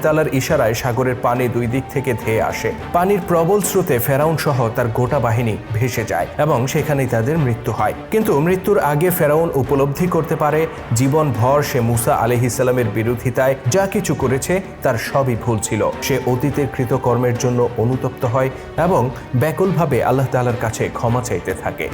তাআলার ইশারায় সাগরের পানি দুই দিক থেকে ধেয়ে আসে। পানির প্রবল স্রোতে ফেরাউন সহ তার গোটা বাহিনী ভেসে যায় এবং সেখানেই তাদের মৃত্যু হয়। কিন্তু মৃত্যুর আগে ফেরাউন উপলব্ধি করতে পারে জীবনভর সে মুসা আলাইহিস সালামের বিরোধিতায় যা কিছু করেছে তার সবই ভুল ছিল। সে অতীতের কৃতকর্মের জন্য অনুতপ্ত হয় এবং ব্যাকুলভাবে আল্লাহ তাআলার কাছে ক্ষমা চাইতে থাকে।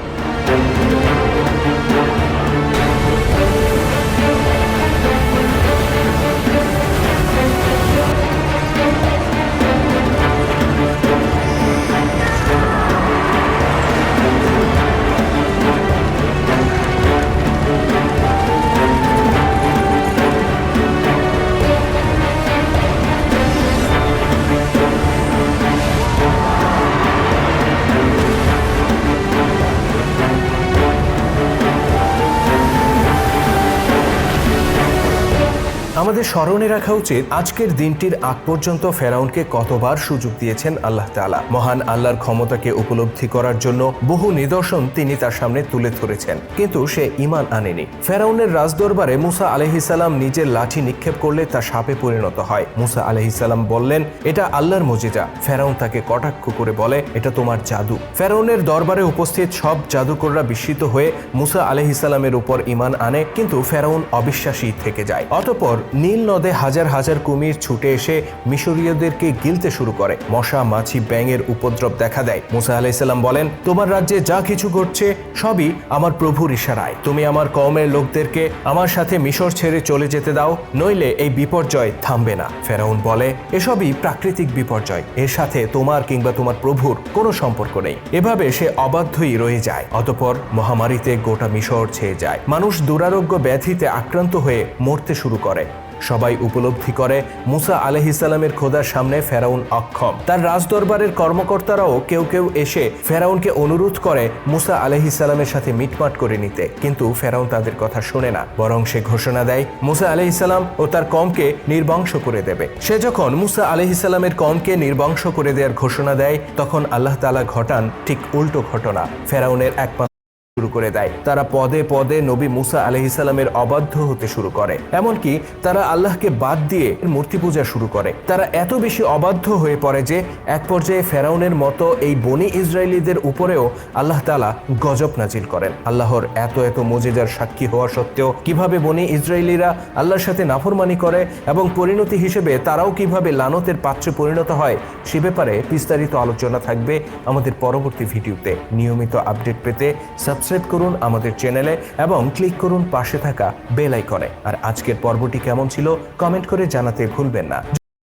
আমাদের স্মরণে রাখা উচিত আজকের দিনটির আগ পর্যন্ত ফেরাউনকে কতবার সুযোগ দিয়েছেন আল্লাহ তাআলা। মহান আল্লাহর ক্ষমতাকে উপলব্ধি করার জন্য বহু নিদর্শন তিনি তার সামনে তুলে ধরেছেন, কিন্তু সে ঈমান আনেনি। ফেরাউনের রাজদরবারে মুসা আলাইহিস সালাম নিজের লাঠি নিক্ষেপ করলে তা সাপে পরিণত হয়। মুসা আলাইহিস সালাম বললেন, এটা আল্লাহর মুজিজা। ফেরাউন তাকে কটাক্ষ করে বলে, এটা তোমার জাদু। ফেরাউনের দরবারে উপস্থিত সব জাদুকররা বিস্মিত হয়ে মুসা আলাইহিস সালামের উপর ঈমান আনে, কিন্তু ফেরাউন অবিশ্বাসী থেকে যায়। অতঃপর নীল নদে হাজার হাজার কুমির ছুটে এসে মিশরীয়দেরকে গিলতে শুরু করে। মশা, মাছি, ব্যাঙের উপদ্রব দেখা দেয়। মুসা আলাইহিস সালাম বলেন, তোমার রাজ্যে যা কিছু ঘটছে সবই আমার প্রভুর ইশারায়। তুমি আমার কওমের লোকদেরকে আমার সাথে মিশর ছেড়ে চলে যেতে দাও, নইলে এই বিপর্যয় থামবে না। ফেরাউন বলে, এসবই প্রাকৃতিক বিপর্যয়, এর সাথে তোমার কিংবা তোমার প্রভুর কোনো সম্পর্ক নেই। এভাবে সে অবাধ্যই রয়ে যায়। অতঃপর মহামারীতে গোটা মিশর ছেয়ে যায়। মানুষ দুরারোগ্য ব্যাধিতে আক্রান্ত হয়ে মরতে শুরু করে। সবাই উপলব্ধি করে মুসা আলাইহিস সালামের খোদার সামনে ফেরাউন অক্ষম। তার রাজদরবারের কর্মকর্তারাও কেউ কেউ এসে ফেরাউনকে অনুরোধ করে মুসা আলাইহিস সালামের সাথে মিটমাট করে নিতে, কিন্তু ফেরাউন তাদের কথা শোনে না। বরং সে ঘোষণা দেয় মুসা আলাইহিস সালাম ও তার কওমকে নির্বংশ করে দেবে। সে যখন মুসা আলাইহিস সালামের কওমকে নির্বংশ করে দেওয়ার ঘোষণা দেয়, তখন আল্লাহ তাআলা ঘটান ঠিক উল্টো ঘটনা। ফেরাউনের একমাত্র শুরু করে দেয়। তারা পদে পদে নবী মুসা আলাইহিস সালামের অবাধ্য হতে শুরু করে। এমনকি তারা আল্লাহকে বাদ দিয়ে মূর্তি পূজা শুরু করে। তারা এত বেশি অবাধ্য হয়ে পড়ে যে এক পর্যায়ে ফেরাউনের মতো এই বনি ইসরায়েলীদের উপরেও আল্লাহ তাআলা গজব নাজিল করেন। আল্লাহর এত এত মুজিজার সাক্ষী হওয়া সত্ত্বেও কিভাবে বনি ইসরায়েলীরা আল্লাহর সাথে নাফরমানি করে এবং পরিণতি হিসেবে তারাও কিভাবে লানতের পাত্রে পরিণত হয়, সে ব্যাপারে বিস্তারিত আলোচনা থাকবে আমাদের পরবর্তী ভিডিওতে। নিয়মিত আপডেট পেতে সাবস্ক্রাইব করুন আমাদের চ্যানেলে এবং ক্লিক করুন পাশে থাকা বেল আইকনে। আর আজকের পর্বটি কেমন ছিল কমেন্ট করে জানাতে ভুলবেন না।